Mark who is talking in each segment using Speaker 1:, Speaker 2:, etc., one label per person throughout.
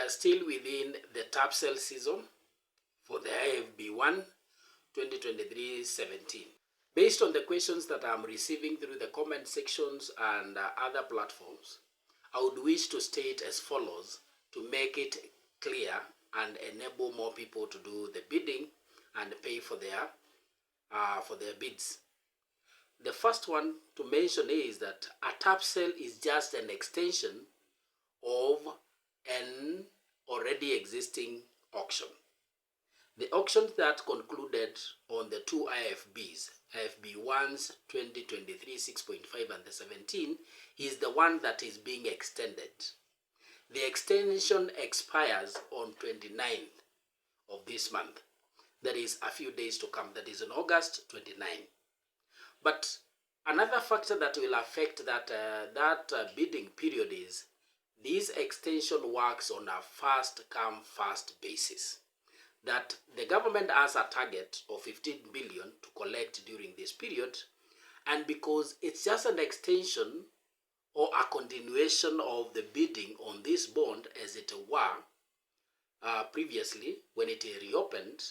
Speaker 1: are still within the tap sale season for the IFB1 2023-17. Based on the questions that I'm receiving through the comment sections and other platforms, I would wish to state as follows to make it clear and enable more people to do the bidding and pay for their bids. The first one to mention is that a tap sale is just an extension of an already existing auction. The auction that concluded on the two IFBs, IFB1's 2023 6.5 and the 17, is the one that is being extended. The extension expires on 29th of this month. That is a few days to come. That is on August 29. But another factor that will affect that bidding period is this extension works on a first come first basis. That the government has a target of 15 billion to collect during this period, and because it's just an extension or a continuation of the bidding on this bond as it were previously when it reopened,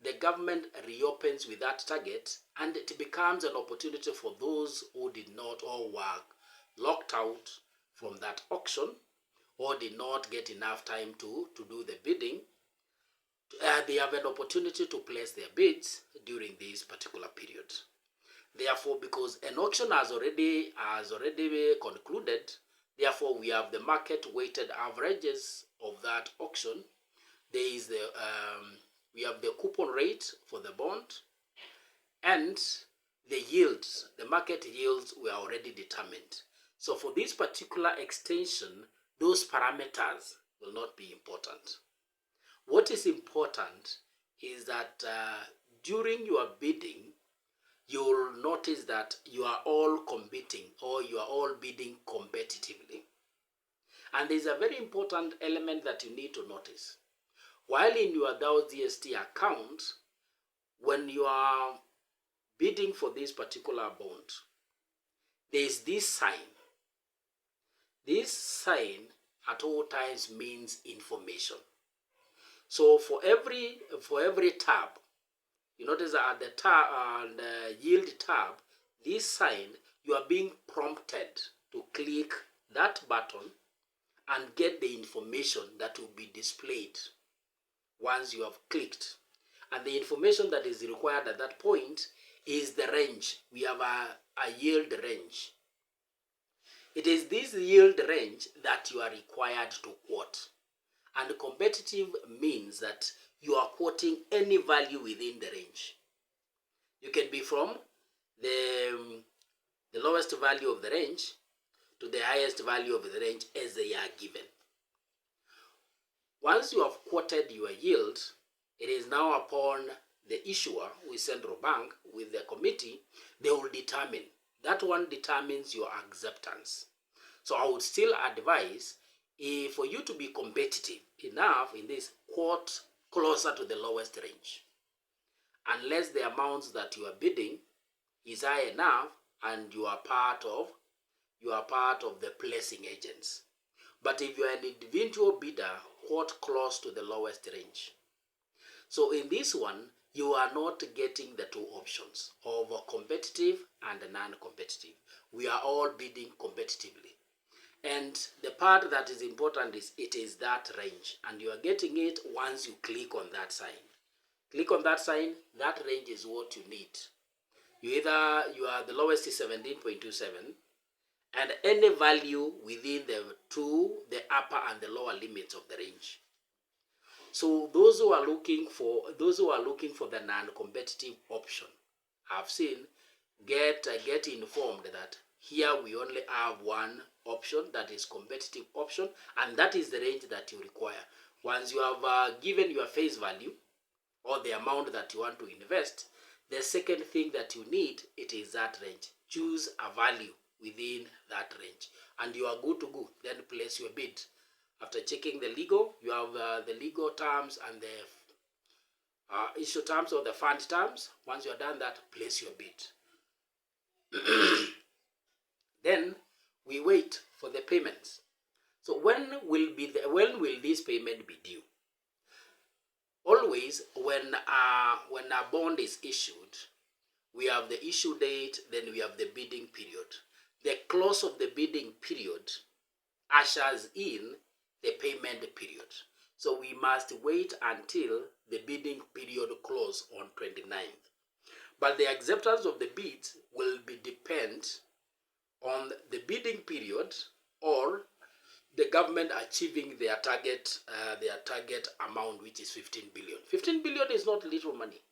Speaker 1: the government reopens with that target, and it becomes an opportunity for those who did not or were locked out from that auction or did not get enough time to do the bidding. They have an opportunity to place their bids during this particular period. Therefore, because an auction has already concluded, therefore we have the market weighted averages of that auction. There is we have the coupon rate for the bond, and the yields, the market yields were already determined. So for this particular extension, those parameters will not be important. What is important is that during your bidding, you will notice that you are all competing or you are all bidding competitively. And there is a very important element that you need to notice. While in your DAO DST account, when you are bidding for this particular bond, there is this sign. This sign at all times means information. So for every tab, you notice that at the tab and yield tab, this sign, you are being prompted to click that button and get the information that will be displayed once you have clicked. And the information that is required at that point is the range. We have a yield range. It is this yield range that you are required to quote. And competitive means that you are quoting any value within the range. You can be from the lowest value of the range to the highest value of the range as they are given. Once you have quoted your yield, it is now upon the issuer with central bank, with the committee, they will determine. That one determines your acceptance. So I would still advise for you to be competitive enough in this, quote closer to the lowest range. Unless the amounts that you are bidding is high enough and you are part of the placing agents. But if you are an individual bidder, quote close to the lowest range. So in this one, you are not getting the two options of competitive and non-competitive. We are all bidding competitively. And the part that is important is it is that range, and you are getting it once you click on that sign. Click on that sign, that range is what you need. You are the lowest is 17.27, and any value within the upper and the lower limits of the range. So those who are looking for the non-competitive option, I've seen, get informed that here we only have one option, that is competitive option, and that is the range that you require. Once you have given your face value or the amount that you want to invest, the second thing that you need, it is that range. Choose a value within that range and you are good to go. Then place your bid. After checking the legal, you have the legal terms and the issue terms or the fund terms. Once you are done that, place your bid. Then we wait for the payments. So when will this payment be due? Always when a bond is issued, we have the issue date, then we have the bidding period. The close of the bidding period ushers in the payment period. So we must wait until the bidding period close on 29th. But the acceptance of the bids will be depend on the bidding period or the government achieving their target amount, which is 15 billion. 15 billion is not little money.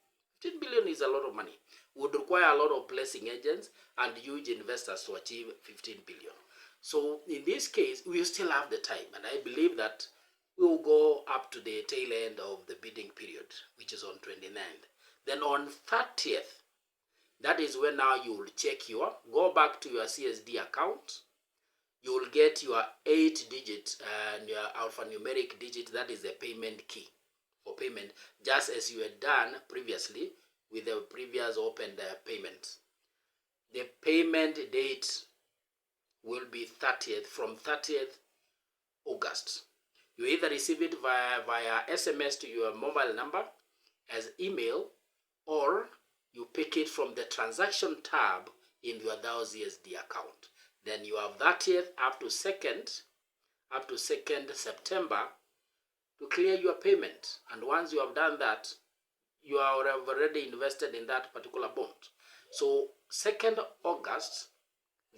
Speaker 1: 15 billion is a lot of money. Would require a lot of placing agents and huge investors to achieve 15 billion. So in this case, we still have the time, and I believe that we will go up to the tail end of the bidding period, which is on 29th. Then on 30th, that is when now you will go back to your CSD account. You will get your 8-digit and your alphanumeric digit, that is the payment key for payment, just as you had done previously with the previous opened payment. The payment date will be 30th, from 30th August. You either receive it via SMS to your mobile number as email, or you pick it from the transaction tab in your DAO CSD account. Then you have 30th up to 2nd September to clear your payment. And once you have done that, you have already invested in that particular bond. So 2nd August,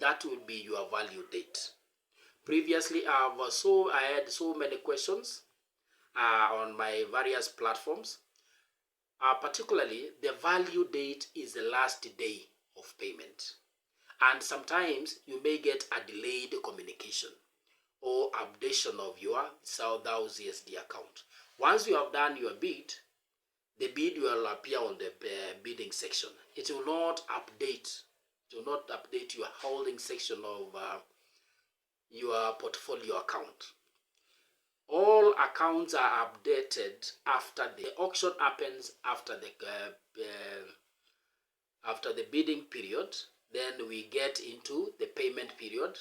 Speaker 1: that will be your value date. Previously, I had so many questions on my various platforms. Particularly, the value date is the last day of payment. And sometimes you may get a delayed communication or updation of your DAO CSD account. Once you have done your bid, the bid will appear on the bidding section. It will not update. It will not update your holding section of your portfolio account. All accounts are updated after the auction happens, after the bidding period. Then we get into the payment period.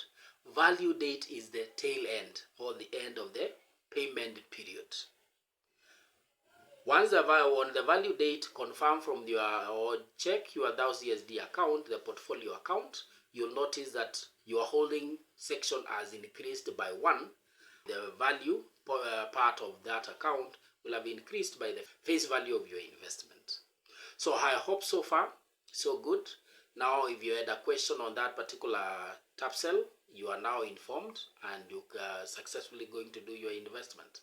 Speaker 1: Value date is the tail end or the end of the payment period. Once on the value date confirmed from or check your DAO CSD account, the portfolio account, you'll notice that your holding section has increased by 1. The value part of that account will have increased by the face value of your investment. So I hope so far so good. Now, if you had a question on that particular tap sale, you are now informed and you are successfully going to do your investment.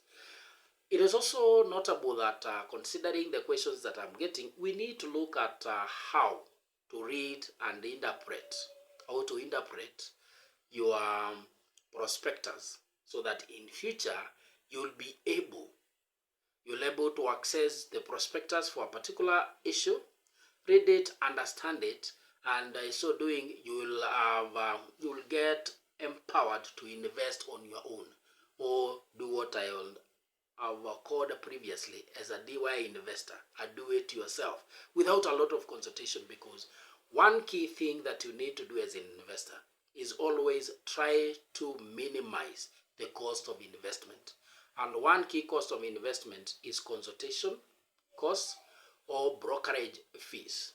Speaker 1: It is also notable that considering the questions that I'm getting, we need to look at how to read and interpret, your prospectus, so that in future you'll be able to access the prospectus for a particular issue, read it, understand it, and in so doing you'll get empowered to invest on your own, or do what I've called previously as a DIY investor, a do it yourself, without a lot of consultation. Because one key thing that you need to do as an investor is always try to minimize the cost of investment. And one key cost of investment is consultation costs or brokerage fees.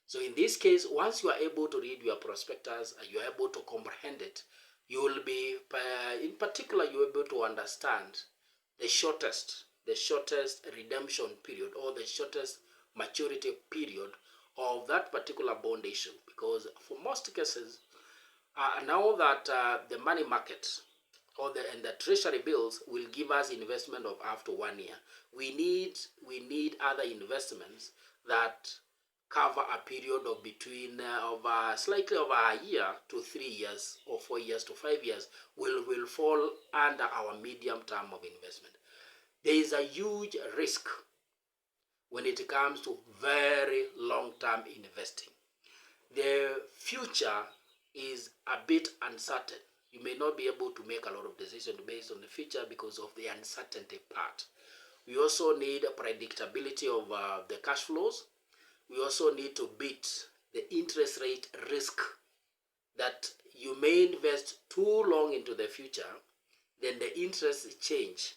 Speaker 1: So in this case, once you are able to read your prospectus and you are able to comprehend it, you will be, in particular, you are able to understand the shortest redemption period or the shortest maturity period of that particular bond issue. Because for most cases, now that the money market and the treasury bills will give us investment of up to 1 year, we need other investments that cover a period of between slightly over a year to 3 years, or 4 years to 5 years, will fall under our medium term of investment. There is a huge risk when it comes to very long-term investing. The future is a bit uncertain. You may not be able to make a lot of decisions based on the future because of the uncertainty part. We also need a predictability of the cash flows. We also need to beat the interest rate risk that you may invest too long into the future. then the interest change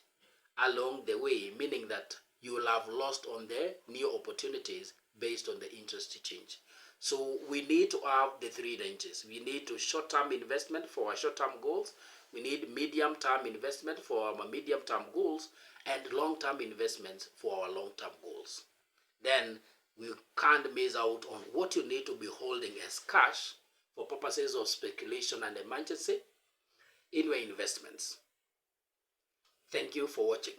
Speaker 1: along the way, meaning that you will have lost on the new opportunities based on the interest change. So we need to have the three ranges. We need to short-term investment for our short-term goals. We need medium-term investment for our medium-term goals, and long-term investments for our long-term goals. Then we can't miss out on what you need to be holding as cash for purposes of speculation and emergency in your investments. Thank you for watching.